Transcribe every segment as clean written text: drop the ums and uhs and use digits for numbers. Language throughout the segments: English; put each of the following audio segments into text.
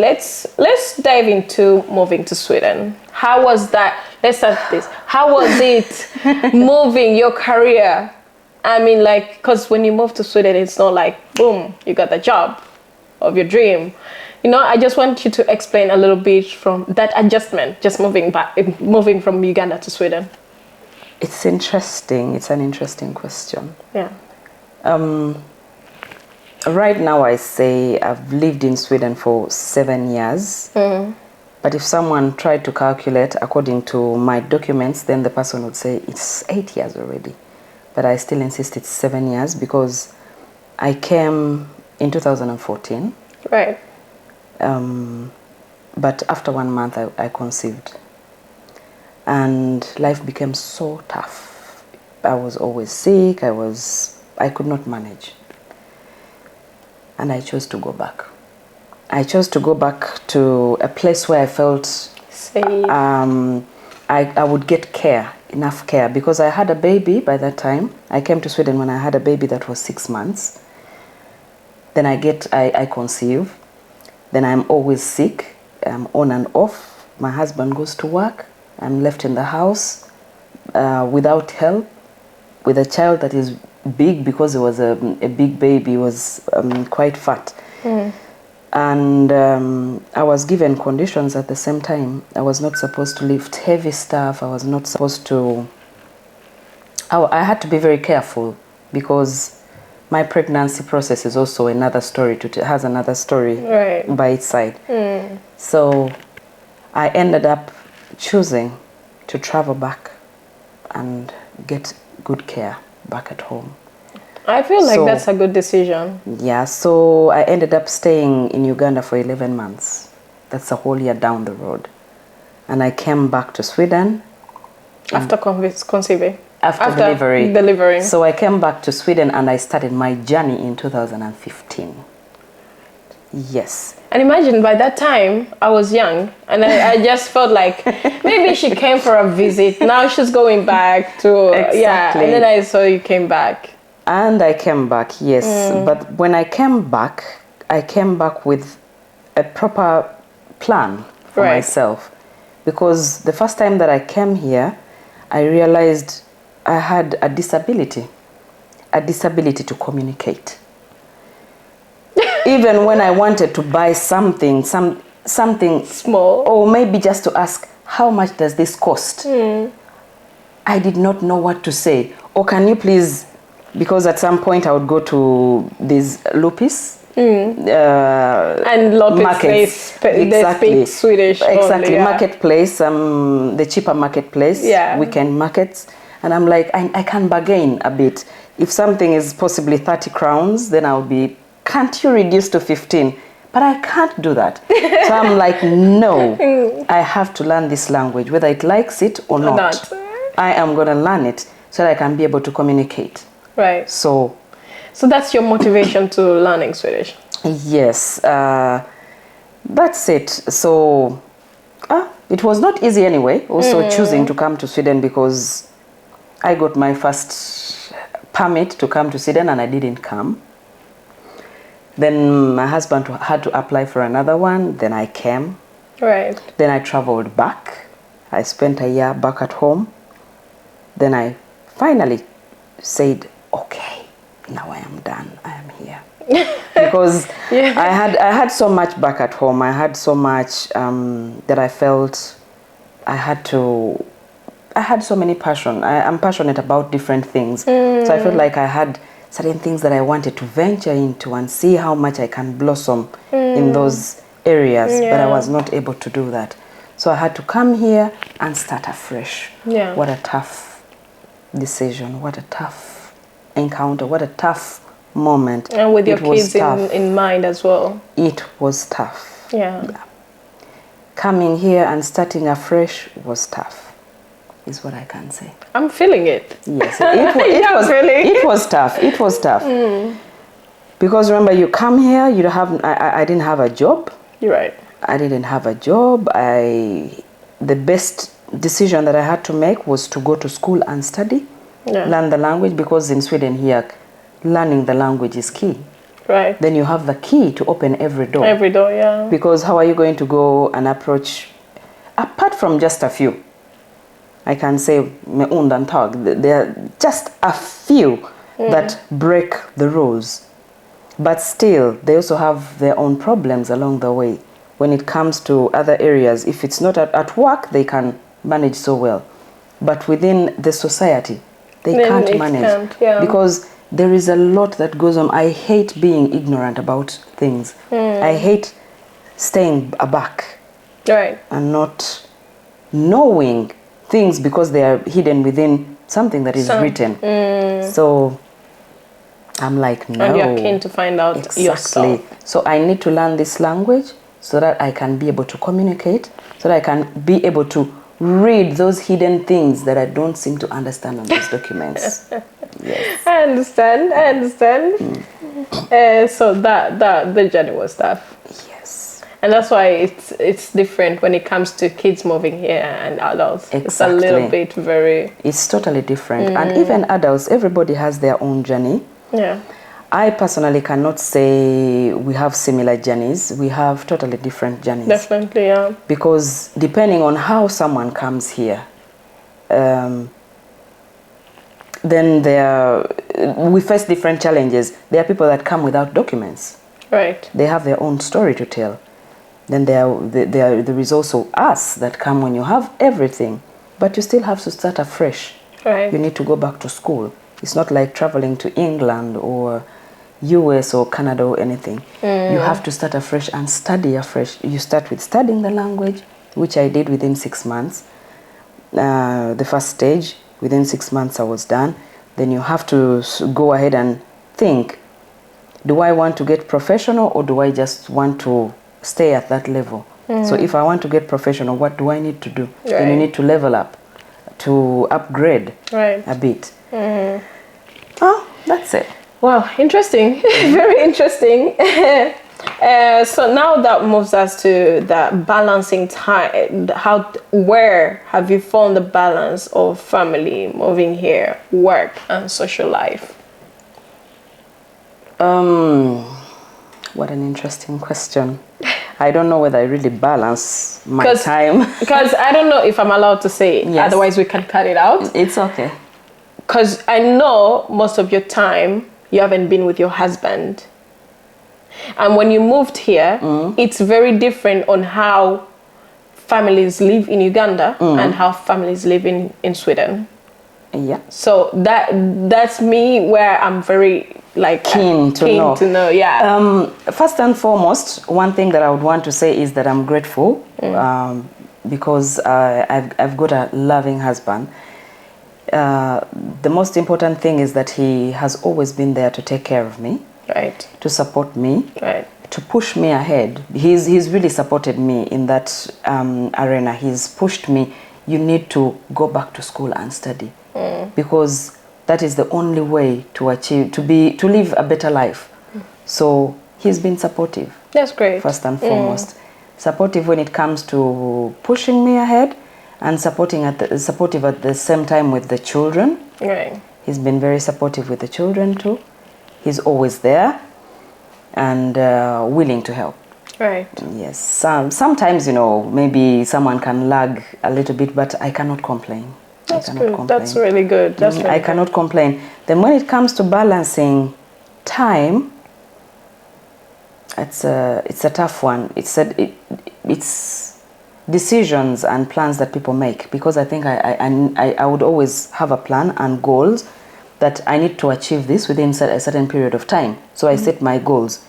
let's dive into moving to Sweden. How was that? Let's start this. How was it moving your career? I mean, like, because when you move to Sweden, it's not like, boom, you got the job of your dream. You know, I just want you to explain a little bit from that adjustment, just moving from Uganda to Sweden. It's interesting. It's an interesting question. Yeah. Right now, I say I've lived in Sweden for 7 years. But if someone tried to calculate according to my documents, then the person would say it's 8 years already. But I still insist it's 7 years because I came in 2014. Right. But after 1 month, I conceived. And life became so tough. I was always sick. I could not manage. And I chose to go back. I chose to go back to a place where I felt safe. I would get care, enough care, because I had a baby by that time. I came to Sweden when I had a baby that was 6 months. Then I conceive. Then I'm always sick. I'm on and off. My husband goes to work. I'm left in the house without help, with a child that is big because it was a big baby. It was quite fat. And I was given conditions at the same time. I was not supposed to lift heavy stuff. I was not supposed to... I had to be very careful because my pregnancy process is also another story. Has another story by its side. So I ended up choosing to travel back and get good care back at home. I feel like that's a good decision. Yeah, so I ended up staying in Uganda for 11 months. That's a whole year down the road. And I came back to Sweden. After conceiving? After delivery. Delivering. So I came back to Sweden and I started my journey in 2015. Yes. And imagine by that time, I was young and I just felt like maybe she came for a visit. Now she's going back to... Exactly. Yeah, and then I saw you came back. And I came back, yes. But when I came back with a proper plan for myself. Because the first time that I came here, I realized I had a disability to communicate. Even when I wanted to buy something small, or maybe just to ask, how much does this cost? I did not know what to say. Or can you please... Because at some point I would go to these Lupis and Lupis they speak Swedish. Exactly, only, marketplace, the cheaper marketplace, weekend markets, and I'm like, I can bargain a bit. If something is possibly 30 crowns, then I'll be, can't you reduce to 15? But I can't do that. So I'm like, no, I have to learn this language, whether it likes it or not. I am going to learn it so that I can be able to communicate. Right. So that's your motivation to learning Swedish? Yes. That's it. So it was not easy anyway, also choosing to come to Sweden because I got my first permit to come to Sweden and I didn't come. Then my husband had to apply for another one. Then I came. Right. Then I traveled back. I spent a year back at home. Then I finally said, okay, now I am done. I am here. Because I had so much back at home. I had so much that I felt I had so many passion. I'm passionate about different things. So I felt like I had certain things that I wanted to venture into and see how much I can blossom in those areas. But I was not able to do that. So I had to come here and start afresh. Yeah. What a tough decision. What a tough encounter. What a tough moment. And with your kids in mind as well. It was tough. Yeah. Coming here and starting afresh was tough, is what I can say. I'm feeling it. Yes, it was tough. It was tough. Because remember, you come here, I didn't have a job. You're right. I didn't have a job. The best decision that I had to make was to go to school and study, learn the language, because in Sweden here, learning the language is key. Right. then you have the key to open every door. Every door, yeah. Because how are you going to go and approach, apart from just a few, I can say me undantag, there are just a few that break the rules. But still, they also have their own problems along the way. When it comes to other areas, if it's not at work, they can manage so well. But within the society, they Then can't it manage. can't, yeah. Because there is a lot that goes on. I hate being ignorant about things. I hate staying aback Right. and not knowing things because they are hidden within something that is written. So I'm like, no. And you're keen to find out yourself. So I need to learn this language so that I can be able to communicate, so that I can be able to read those hidden things that I don't seem to understand on those documents. Yes. I understand. So that the journey was tough. Yes. And that's why it's different when it comes to kids moving here and adults. Exactly. It's a little bit very... It's totally different. And even adults, everybody has their own journey. Yeah. I personally cannot say we have similar journeys. We have totally different journeys. Definitely, yeah. Because depending on how someone comes here, then we face different challenges. There are people that come without documents. Right. They have their own story to tell. Then there is also us that come when you have everything, but you still have to start afresh. Right. You need to go back to school. It's not like traveling to England or US or Canada or anything. You have to start afresh and study afresh. You start with studying the language, which I did within 6 months. The first stage, within 6 months I was done. Then you have to go ahead and think, do I want to get professional or do I just want to stay at that level? So if I want to get professional, what do I need to do? Right. Then you need to level up, to upgrade a bit. Oh, that's it. Wow, interesting. Very interesting. So now that moves us to the balancing time. Where have you found the balance of family, moving here, work, and social life? What an interesting question. I don't know whether I really balance my time. Because I don't know if I'm allowed to say it. Yes. Otherwise we can cut it out. It's okay. Because I know most of your time you haven't been with your husband. And when you moved here, it's very different on how families live in Uganda and how families live in Sweden. Yeah. So that's me where I'm very keen to know. Yeah. First and foremost, one thing that I would want to say is that I'm grateful because I've got a loving husband. The most important thing is that he has always been there to take care of me, right, to support me, right, to push me ahead. He's really supported me in that arena. He's pushed me. You need to go back to school and study because that is the only way to achieve, to live a better life. So he's been supportive. That's great. First and foremost, supportive when it comes to pushing me ahead, and supportive at the same time with the children. Right. He's been very supportive with the children too. He's always there and willing to help. Right. Yes. Sometimes, maybe someone can lag a little bit, but I cannot complain. That's good. Complain. That's really good. That's really I cannot complain. Then when it comes to balancing time, it's a tough one. It's decisions and plans that people make, because I think I would always have a plan and goals that I need to achieve this within a certain period of time. So I set my goals,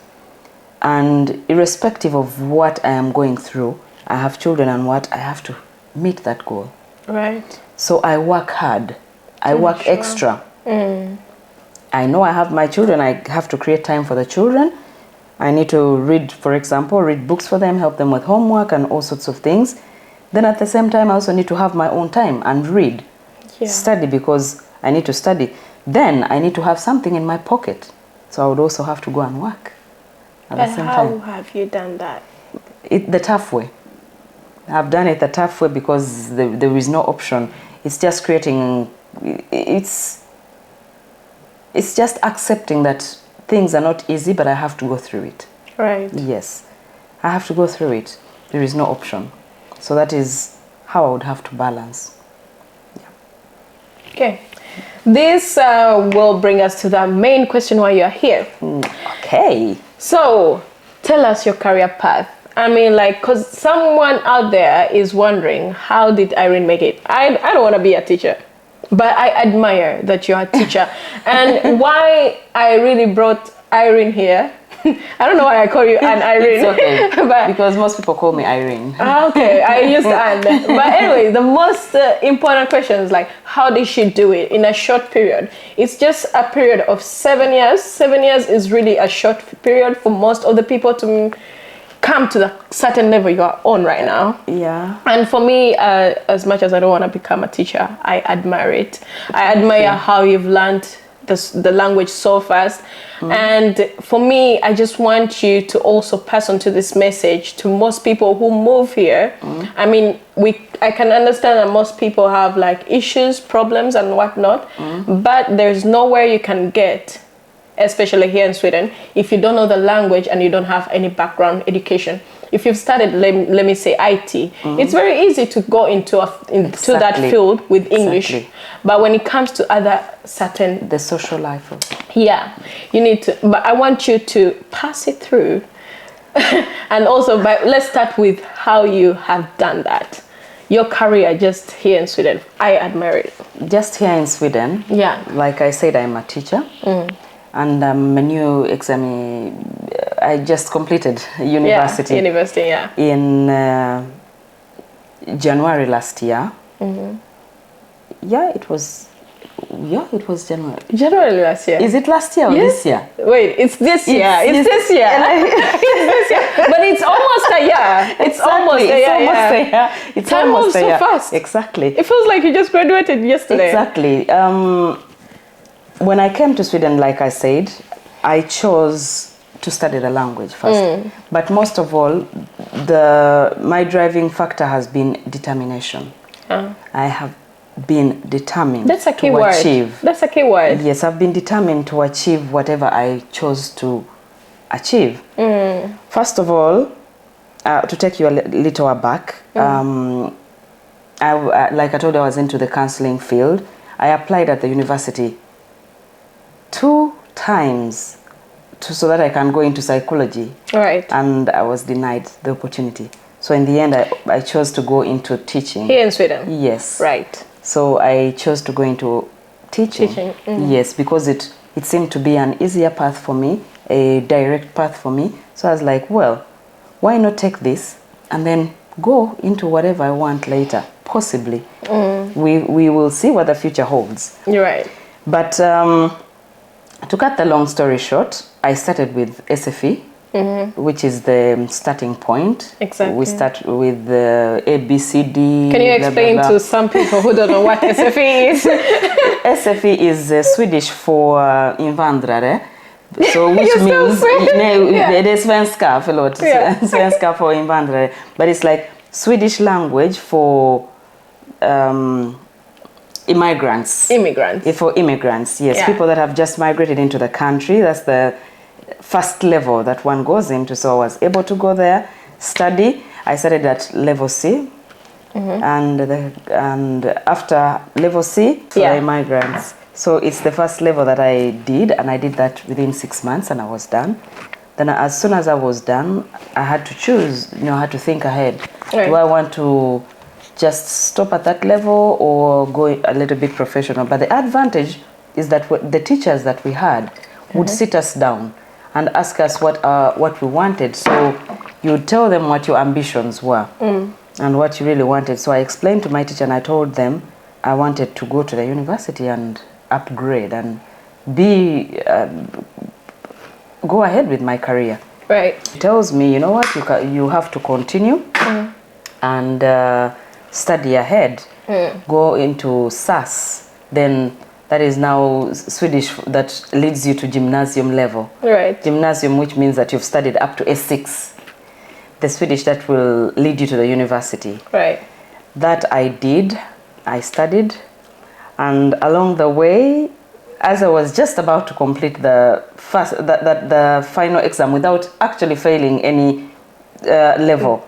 and irrespective of what I am going through, I have children and what I have to meet that goal. Right. So I work hard. I work extra. I know I have my children. I have to create time for the children. I need to read, for example, read books for them, help them with homework and all sorts of things. Then at the same time, I also need to have my own time and read, study, because I need to study. Then I need to have something in my pocket. So I would also have to go and work at the same time. How have you done that? The tough way. I've done it the tough way because there is no option. It's just creating, it's just accepting that things are not easy, but I have to go through it. Right. Yes, I have to go through it. There is no option. So that is how I would have to balance. Okay. This will bring us to the main question why you're here. Okay. So, tell us your career path. I mean, like, because someone out there is wondering, how did Irene make it? I don't want to be a teacher, but I admire that you're a teacher. And why I really brought Irene here, I don't know why I call you an Irene. It's okay, but, because most people call me Irene. Okay, I used Anne. But anyway, the most important question is like, how did she do it in a short period? It's just a period of 7 years. 7 years is really a short period for most of the people to come to the certain level you are on right now. Yeah. And for me, as much as I don't want to become a teacher, I admire it. I admire how you've learned the language so fast. And for me, I just want you to also pass on to this message to most people who move here. I mean, I can understand that most people have like issues, problems and whatnot, but there's nowhere you can get, especially here in Sweden, if you don't know the language and you don't have any background education. If you've studied, let me say IT, it's very easy to go into that field with English. Exactly. But when it comes to other certain... The social life. Yeah, you need to... But I want you to pass it through. And also, let's start with how you have done that. Your career just here in Sweden, I admire it. Just here in Sweden, Yeah. like I said, I'm a teacher. And I'm a new exam. I just completed university. Yeah, university, yeah. In January last year. Yeah, it was January. January last year. Is it last year or this year? Wait, it's this year. It's this year. It's this year. But it's almost a year. It's almost a year. It's Time almost moves a so year. fast. Exactly. It feels like you just graduated yesterday. Exactly. When I came to Sweden, like I said, I chose to study the language first. But most of all, my driving factor has been determination. I have been determined That's a key to word. achieve. That's a key word. Yes, I've been determined to achieve whatever I chose to achieve. First of all, to take you a little back, like I told you, I was into the counseling field. I applied at the university 2 times so that I can go into psychology. Right. And I was denied the opportunity. So in the end, I chose to go into teaching. Here in Sweden? Yes. Right. So I chose to go into teaching. Yes, because it seemed to be an easier path for me, a direct path for me. So I was like, well, why not take this and then go into whatever I want later, possibly. We will see what the future holds. You're right. But to cut the long story short, I started with SFE, which is the starting point. Exactly. We start with the A, B, C, D. Can you explain to some people who don't know what SFE is? SFE is Swedish for invandrare. So which You're means, so det är svenska, förlåt, svenska för invandrare. But it's like Swedish language for immigrants. For immigrants, yes. People that have just migrated into the country. That's the first level that one goes into. So I was able to go there, study. I started at level C. And after level C, for immigrants. So it's the first level that I did, and I did that within 6 months, and I was done. Then as soon as I was done, I had to choose, I had to think ahead. Right. Do I want to just stop at that level or go a little bit professional? But the advantage is that the teachers that we had would sit us down and ask us what we wanted. So you would tell them what your ambitions were and what you really wanted. So I explained to my teacher, and I told them I wanted to go to the university and upgrade and go ahead with my career. Right. He tells me, you know what, you have to continue and study ahead. Go into SAS. Then that is now Swedish that leads you to gymnasium level. Right. Gymnasium, which means that you've studied up to S6. The Swedish that will lead you to the university. Right. That I did. I studied. And along the way, as I was just about to complete the the final exam without actually failing any level,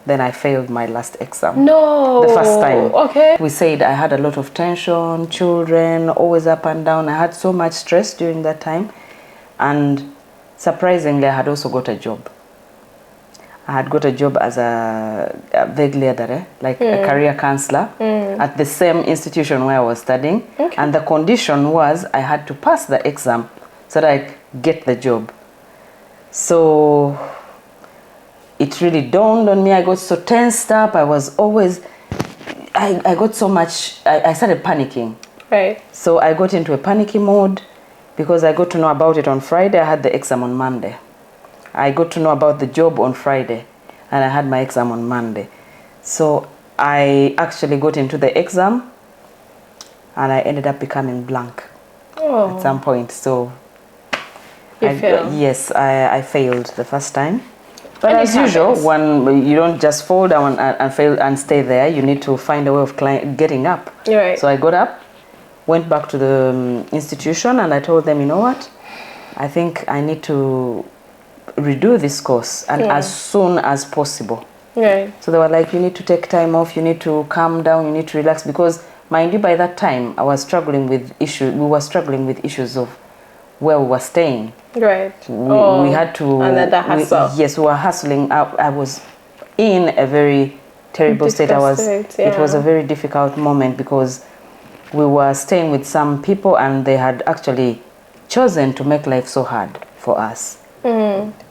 then I failed my last exam. No. The first time. Okay. We said I had a lot of tension, children, always up and down. I had so much stress during that time. And surprisingly, I had also got a job. I had got a job as a vägledare, like a career counselor, at the same institution where I was studying. Okay. And the condition was I had to pass the exam so that I could get the job. So it really dawned on me. I got so tensed up. I was always, I got so much, I started panicking. Right. So I got into a panicky mode because I got to know about it on Friday. I had the exam on Monday. I got to know about the job on Friday and I had my exam on Monday. So I actually got into the exam and I ended up becoming blank at some point. So you failed. Yes, I failed the first time. But And as it usual, happens. when you don't just fall down and fail and stay there, you need to find a way of getting up. Right. So I got up, went back to the institution and I told them, you know what, I think I need to redo this course and as soon as possible. Right. So they were like, you need to take time off, you need to calm down, you need to relax, because mind you, by that time I was struggling with issues. We were struggling with issues of where we were staying. Right. We had to. Another hassle. Yes, we were hustling. I was in a very terrible state. It was a very difficult moment because we were staying with some people and they had actually chosen to make life so hard for us.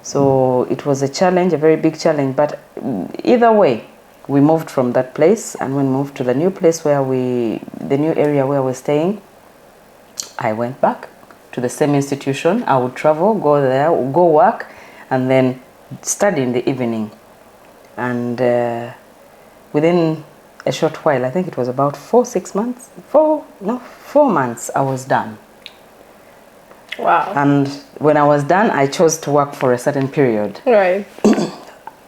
So it was a challenge, a very big challenge. But either way, we moved from that place and when we moved to the new place the new area where we're staying, I went back to the same institution. I would travel, go there, go work, and then study in the evening. And within a short while, I think it was about 4 months, I was done. Wow. And when I was done, I chose to work for a certain period. Right.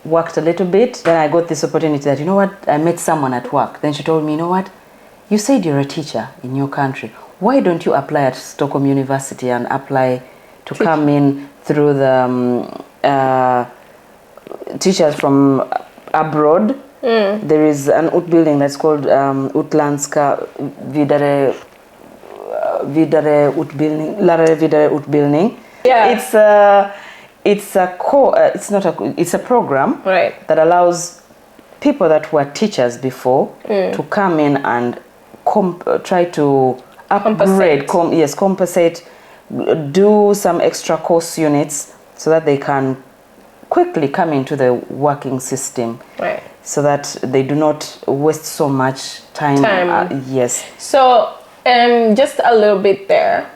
Worked a little bit, then I got this opportunity that, you know what, I met someone at work. Then she told me, you know what, you said you're a teacher in your country. Why don't you apply at Stockholm University and apply to come in through the teachers from abroad? There is an utbildning that's called Utländska vidare utbildning, lärare vidare utbildning. Yeah. It's a program that allows people that were teachers before to come in and try to upgrade, compensate, do some extra course units so that they can quickly come into the working system. Right. So that they do not waste so much time. Yes. So just a little bit there.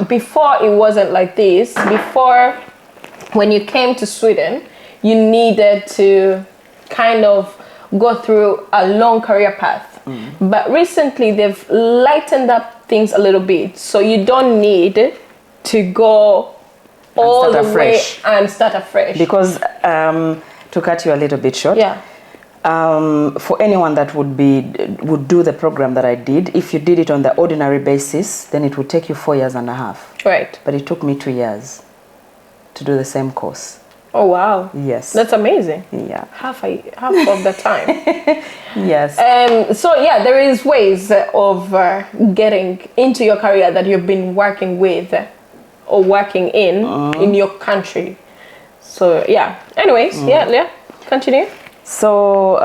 Before it wasn't like this. Before, when you came to Sweden, you needed to kind of go through a long career path. But recently they've lightened up things a little bit. So you don't need to go all the way and start afresh. Because to cut you a little bit short, for anyone that would do the program that I did, if you did it on the ordinary basis, then it would take you 4 years and a half. Right. But it took me 2 years to do the same course. Oh wow. Yes. That's amazing. Yeah. Half of the time. Yes. So yeah, there is ways of getting into your career that you've been working with or working in your country. So yeah. Anyways, yeah. Continue. So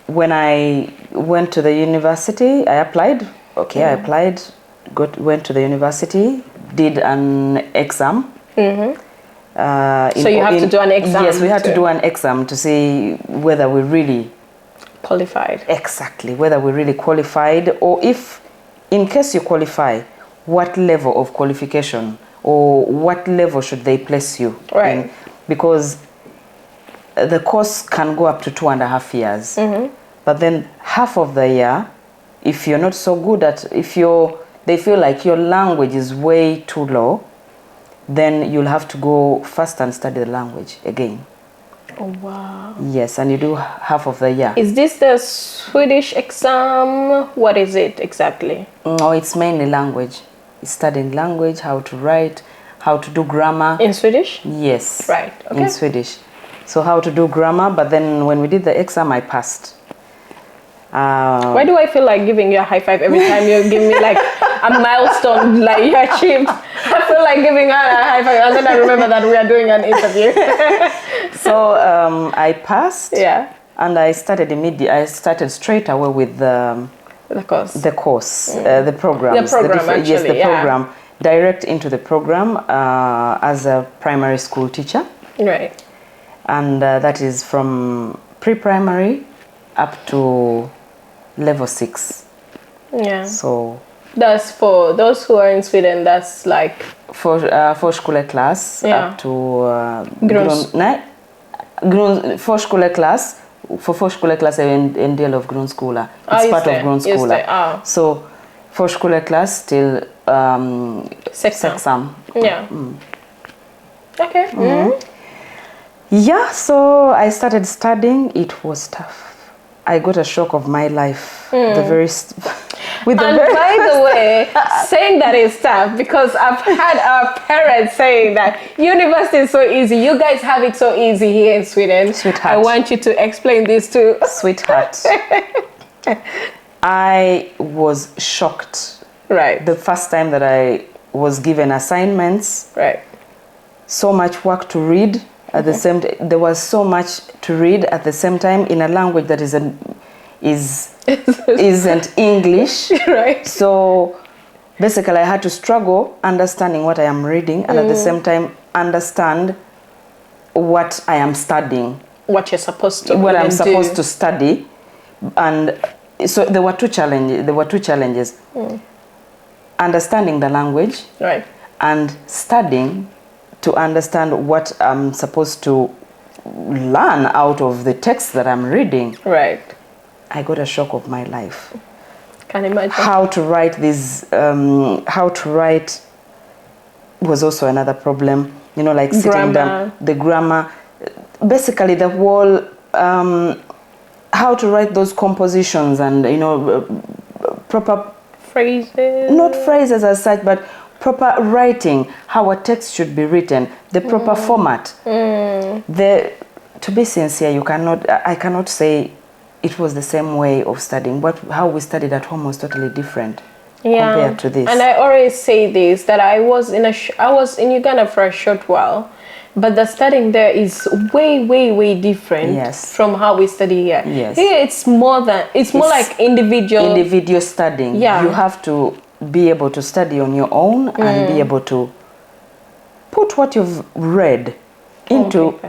when I went to the university, I applied. Okay, I applied. Went to the university, did an exam. So you have to do an exam. Yes, we had to do an exam to see whether we really qualified. Exactly, whether we really qualified, or if, in case you qualify, what level of qualification or what level should they place you in? Because the course can go up to 2.5 years. But then half of the year, if you're not so good at, they feel like your language is way too low, then you'll have to go first and study the language again. Oh, wow. Yes, and you do half of the year. Is this the Swedish exam? What is it exactly? No, it's mainly language. studying language, how to write, how to do grammar. In Swedish? Yes. Right. Okay. In Swedish. So how to do grammar, but then when we did the exam, I passed. Why do I feel like giving you a high five every time you give me like a milestone like you achieved? I feel like giving her a high five, and then I remember that we are doing an interview. So I passed. Yeah. And I started immediately. I started straight away with the course. The course, the programs. The program, actually, yes, the program. Direct into the program as a primary school teacher. Right. And that is from pre-primary up to level 6. Yeah. So that's for those who are in Sweden. That's like for förskoleklass up to förskoleklass. För förskoleklass är en del av grundskola. It's part of grundskola. So förskoleklass till sexan. Yeah. Okay. Yeah, so I started studying. It was tough. I got a shock of my life. By the way, saying that is tough because I've had our parents saying that university is so easy. You guys have it so easy here in Sweden. Sweetheart. I want you to explain this too. Sweetheart. I was shocked. Right. The first time that I was given assignments. Right. So much work to read. At the same time, there was so much to read at the same time in a language that isn't English. Right. So basically I had to struggle understanding what I am reading and at the same time understand what I am studying. What you're supposed to What I'm supposed to study. And so there were two challenges. Understanding the language. Right. And studying to understand what I'm supposed to learn out of the text that I'm reading. Right. I got a shock of my life. Can imagine. How to write this, how to write was also another problem. You know, like sitting down, the grammar, basically the whole, how to write those compositions and, you know, proper phrases. Not phrases as such, but proper writing, how a text should be written, the proper format. To be sincere, I cannot say it was the same way of studying. How we studied at home was totally different compared to this. And I always say this, that I was in Uganda for a short while, but the studying there is way, way, way different from how we study here. Yes. Here it's more like individual studying. Yeah. You have to be able to study on your own and be able to put what you've read into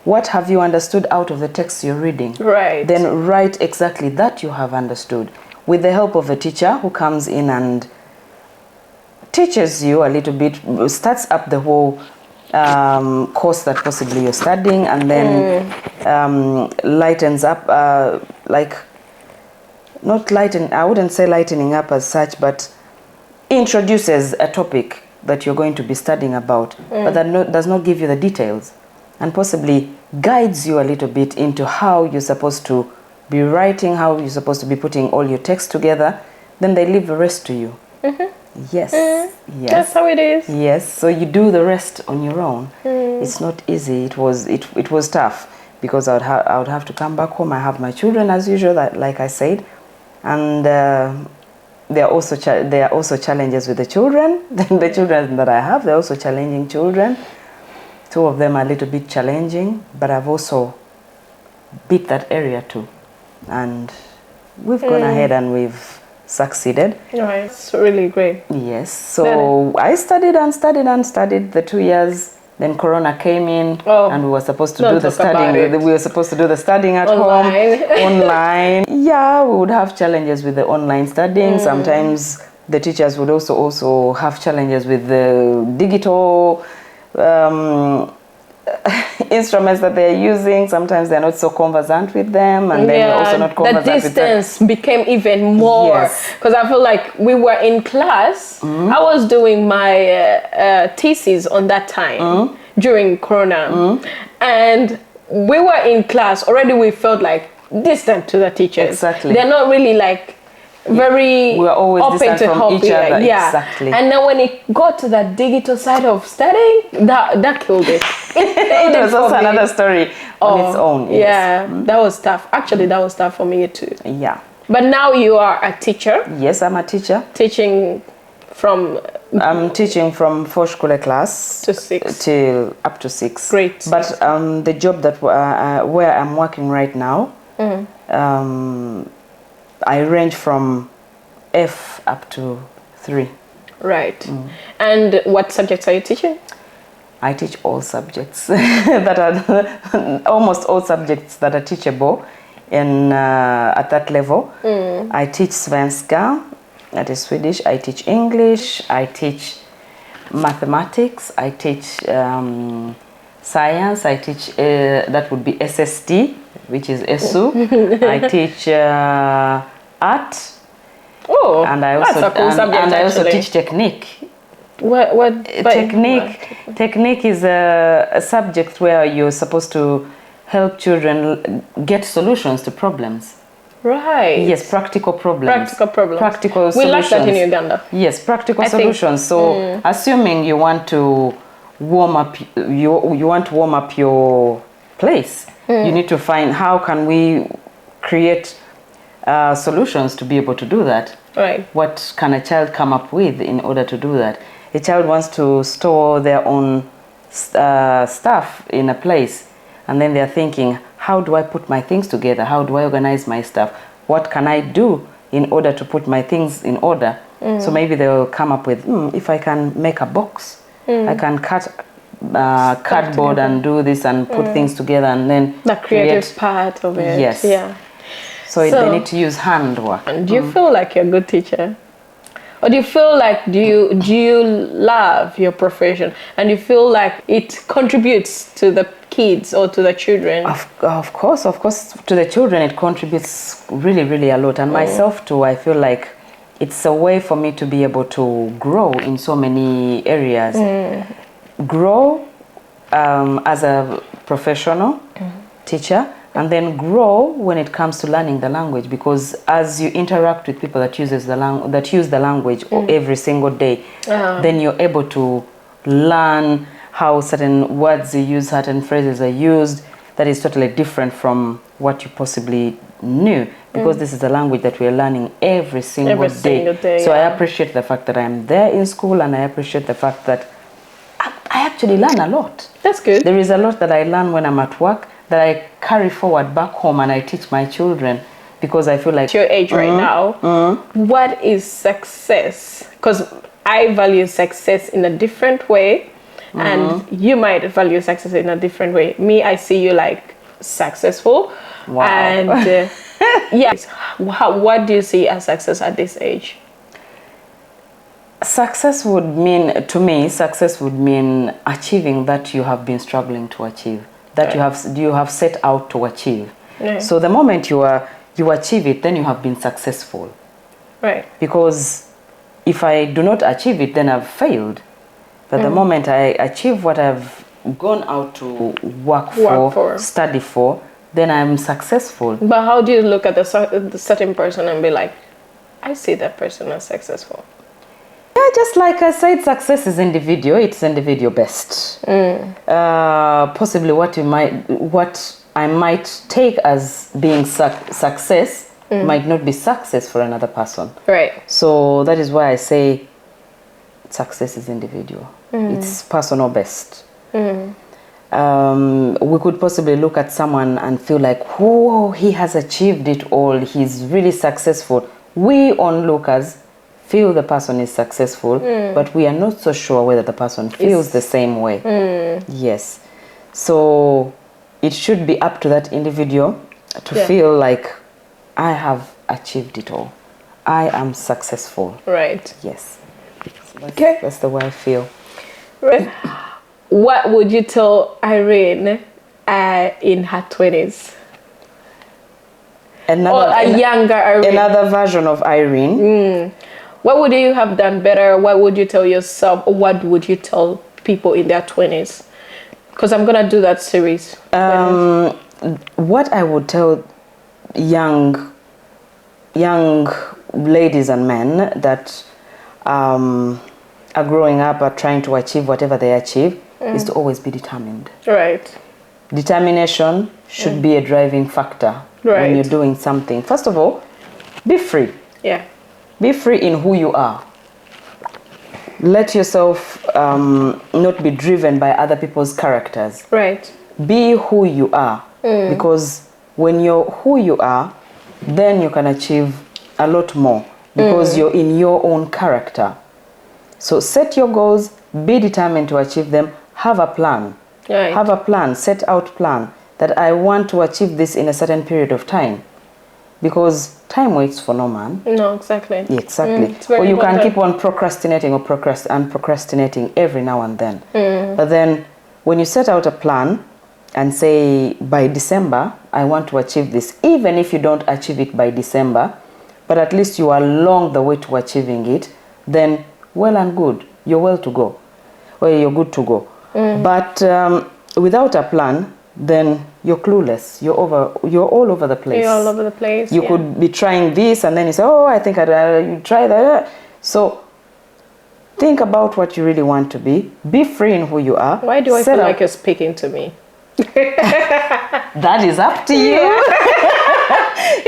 what have you understood out of the text you're reading. Right. Then write exactly that you have understood with the help of a teacher who comes in and teaches you a little bit, starts up the whole course that possibly you're studying, and then lightens up, I wouldn't say lightening up as such, but introduces a topic that you're going to be studying about, but that does not give you the details, and possibly guides you a little bit into how you're supposed to be writing, how you're supposed to be putting all your text together. Then they leave the rest to you. Yes. Yes. That's how it is. Yes. So you do the rest on your own. It's not easy. It was tough because I would have to come back home. I have my children as usual, like I said, and there are also challenges with the children. The children that I have, they're also challenging children. Two of them are a little bit challenging, but I've also beat that area too, and we've gone ahead and we've succeeded. Right. It's really great. Yes. So I studied the 2 years. Then Corona came in, and we were supposed to do the studying. We were supposed to do the studying at home, online. Yeah, we would have challenges with the online studying. Sometimes the teachers would also have challenges with the digital instruments that they're using. Sometimes they're not so conversant with them, and then you're also not conversant with them. The distance became even more, because I feel like we were in class. I was doing my thesis on that time during Corona, and we were in class already. We felt like distant to the teachers. Exactly. They're not really like very we were always open distant to from help each you. other. Yeah. Exactly. And then when it got to that digital side of studying, that killed it. It was also another story on its own. Yes. Yeah, that was tough. Actually, that was tough for me too. Yeah. But now you are a teacher. Yes, I'm a teacher. Teaching from I'm teaching from voorschooler class to 6 till up to 6. Great. But the job that where I'm working right now, I range from F up to 3. Right. And what subjects are you teaching? I teach all subjects that are almost all subjects that are teachable in at that level. I teach Svenska, that is Swedish. I teach English. I teach mathematics. I teach science. I teach that would be SST, which is SU. I teach art. Oh, And I also that's a cool subject, and I also actually. teach technique. What Technique is a subject where you're supposed to help children get solutions to problems. Right. Yes, practical problems. Practical problems. Practical We solutions. like that in Uganda. Yes, practical I think- solutions. So, assuming you want to warm up, you want to warm up your place, you need to find how can we create solutions to be able to do that. Right. What can a child come up with in order to do that? A child wants to store their own stuff in a place, and then they're thinking, how do I put my things together? How do I organize my stuff? What can I do in order to put my things in order? So maybe they'll come up with, if I can make a box, I can cut cardboard and do this and put things together, and then The creative part of it. Yes. Yeah. So they need to use handwork. And do you feel like you're a good teacher? Or do you feel like do you love your profession and you feel like it contributes to the kids or to the children? Of course, to the children it contributes really, really a lot. And myself too, I feel like it's a way for me to be able to grow in so many areas. Grow as a professional teacher, and then grow when it comes to learning the language, because as you interact with people that use the language every single day, then you're able to learn how certain words you use, certain phrases are used that is totally different from what you possibly knew, because this is the language that we're learning every single day. So I appreciate the fact that I'm there in school, and I appreciate the fact that I actually learn a lot. That's good. There is a lot that I learn when I'm at work that I carry forward back home and I teach my children, because I feel like... At your age right now, what is success? Because I value success in a different way, and you might value success in a different way. Me, I see you like successful. Wow. And yes, what do you see as success at this age? Success would mean, to me, success would mean achieving that you have been struggling to achieve, that you have set out to achieve. So the moment you achieve it, then you have been successful. Right. Because if I do not achieve it, then I've failed. But the moment I achieve what I've gone out to work for, study for, then I'm successful. But how do you look at the certain person and be like, I see that person as successful? Yeah, just like I said, success is individual. It's individual best. Possibly what I might take as being success might not be success for another person. Right. So that is why I say success is individual. It's personal best. We could possibly look at someone and feel like, whoa, he has achieved it all. He's really successful. We onlookers feel the person is successful, but we are not so sure whether the person feels the same way. Yes. So it should be up to that individual to feel like, I have achieved it all. I am successful. Right. Yes. That's the way I feel. Right. What would you tell Irene in her 20s? Or a younger Irene? Another version of Irene. What would you have done better? What would you tell yourself? Or what would you tell people in their 20s? Because I'm going to do that series. What I would tell young ladies and men that are growing up, are trying to achieve whatever they achieve, is to always be determined. Right. Determination should be a driving factor when you're doing something. First of all, be free. Yeah. Be free in who you are. Let yourself not be driven by other people's characters. Right. Be who you are. Because when you're who you are, then you can achieve a lot more. Because you're in your own character. So set your goals, be determined to achieve them, have a plan. Right. Have a plan, set out plan that I want to achieve this in a certain period of time. Because time waits for no man. No, exactly. Yeah, exactly. It's very Or you can important. keep on procrastinating or procrastinating every now and then. But then when you set out a plan and say by December, I want to achieve this, even if you don't achieve it by December, but at least you are along the way to achieving it, then well and good. You're well to go. Well, you're good to go. But without a plan, then you're clueless. You're all over the place. You're all over the place. You could be trying this and then you say, oh, I think you try that. So think about what you really want to be. Be free in who you are. Why do I feel like you're speaking to me? That is up to you.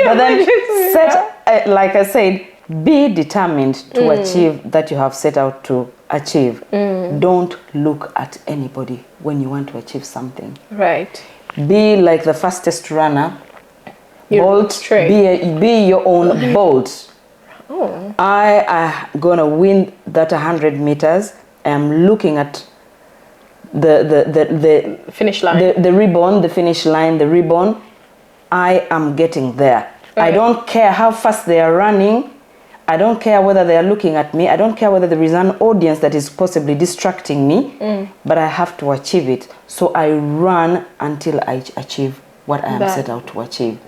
But then set, like I said, be determined to achieve that you have set out to achieve. Don't look at anybody when you want to achieve something. Right. Be like the fastest runner. You're Bolt. straight. Be your own Bolt. Oh. I am gonna win that 100 meters. I'm looking at the Finish line. the ribbon, the finish line, the ribbon. I am getting there. Right. I don't care how fast they are running. I don't care whether they are looking at me. I don't care whether there is an audience that is possibly distracting me, but I have to achieve it. So I run until I achieve what I am set out to achieve.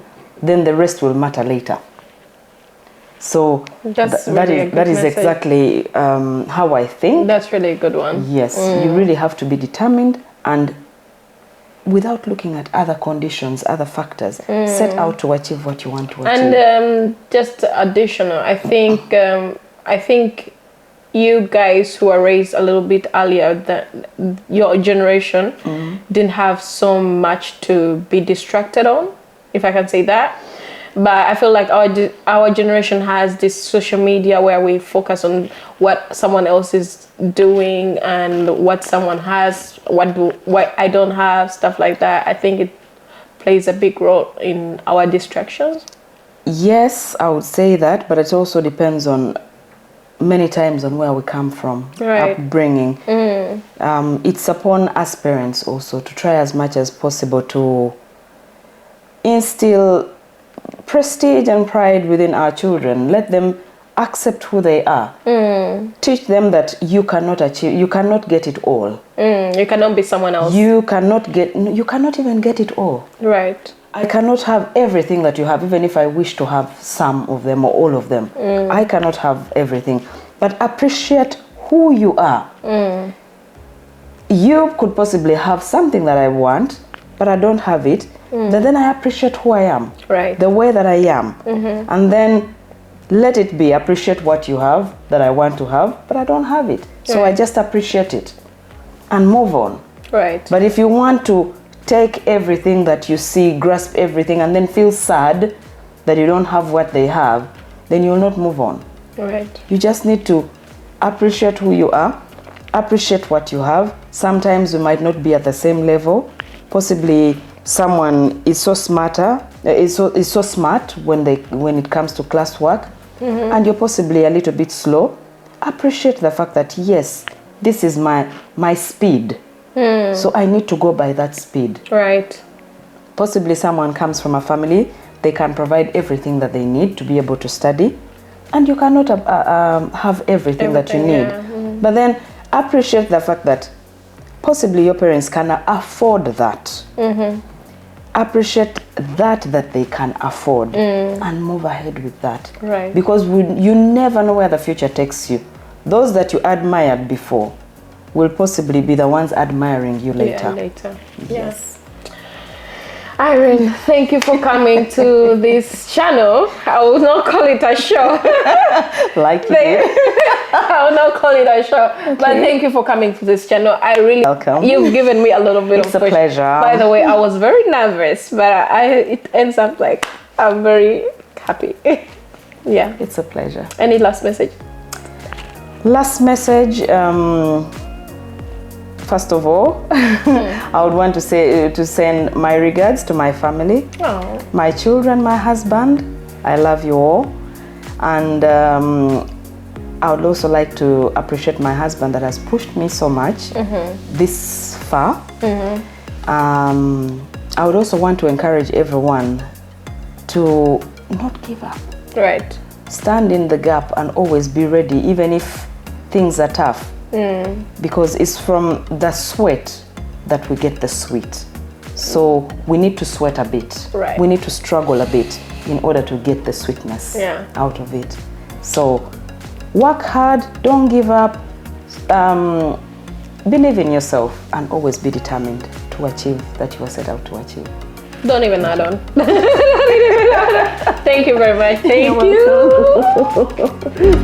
Then the rest will matter later. So that is exactly how I think. That's really a good one. Yes, you really have to be determined and without looking at other conditions, other factors, set out to achieve what you want to achieve. And just additional, I think you guys who are raised a little bit earlier than your generation didn't have so much to be distracted on, if I can say that. But I feel like our generation has this social media where we focus on what someone else is doing and what someone has, what I don't have, stuff like that. I think it plays a big role in our distractions. Yes, I would say that, but it also depends on many times on where we come from, upbringing. It's upon us parents also to try as much as possible to instill prestige and pride within our children. Let them accept who they are. Teach them that you cannot get it all. You cannot be someone else. You cannot even get it all. Right. I cannot have everything that you have, even if I wish to have some of them or all of them. I cannot have everything. But appreciate who you are. You could possibly have something that I want, but I don't have it. Then I appreciate who I am, the way that I am, and then let it be. Appreciate what you have that I want to have, but I don't have it. So I just appreciate it and move on. Right. But if you want to take everything that you see, grasp everything, and then feel sad that you don't have what they have, then you'll not move on. Right. You just need to appreciate who you are, appreciate what you have. Sometimes we might not be at the same level. Possibly someone is so smart when it comes to classwork, and you're possibly a little bit slow. Appreciate the fact that yes, this is my speed, so I need to go by that speed. Right. Possibly someone comes from a family, they can provide everything that they need to be able to study, and you cannot have everything that you need. But then appreciate the fact that possibly your parents can afford that. Appreciate that they can afford and move ahead with that. Right. Because you never know where the future takes you. Those that you admired before will possibly be the ones admiring you later. Yeah, later. Yes. Irene, thank you for coming to this channel. I will not call it a show. Like you did. I will not call it a show. Okay. But thank you for coming to this channel. I really welcome. You've given me a little bit it's of a pleasure. By the way, I was very nervous, but it ends up like I'm very happy. Yeah. It's a pleasure. Any last message? Last message, first of all, I would want to send my regards to my family, my children, my husband. I love you all. And I would also like to appreciate my husband that has pushed me so much this far. I would also want to encourage everyone to not give up. Right. Stand in the gap and always be ready, even if things are tough. Because it's from the sweat that we get the sweet. So we need to sweat a bit. Right. We need to struggle a bit in order to get the sweetness out of it. So work hard, don't give up, believe in yourself, and always be determined to achieve that you are set out to achieve. Don't even add on. Thank you very much. Thank you.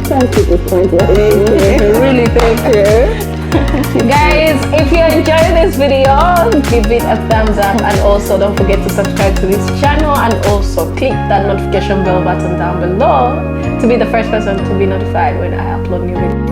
Thank you. Really, thank you. Guys, if you enjoyed this video, give it a thumbs up, and also don't forget to subscribe to this channel, and also click that notification bell button down below to be the first person to be notified when I upload new videos.